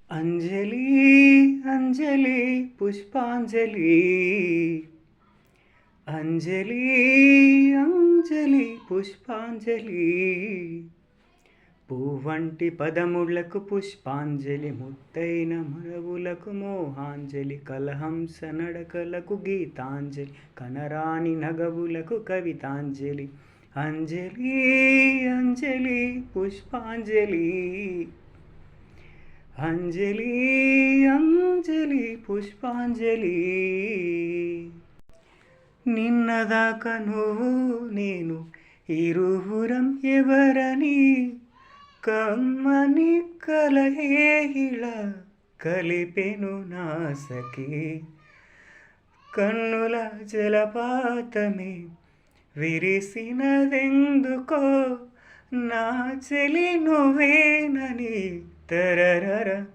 అంజలి అంజలి పుష్పాంజలి అంజలి అంజలి పుష్పాంజలి పూవంటి పదములకు పుష్పాంజలి ముత్తైన మరవులకు మోహాంజలి కలహంస నడకలకు గీతాంజలి కనరాని నగవులకు కవితాంజలి అంజలి అంజలి పుష్పాంజలి అంజలి అంజలి పుష్పాంజలి నిన్నదాకా నువ్వు నేను ఇరువురం ఎవరని కమ్మని కలహేళ కలిపెను నాసకి కన్నుల జలపాతమే విరిసినదెందుకో నా చెలి నువ్వేనని తరరర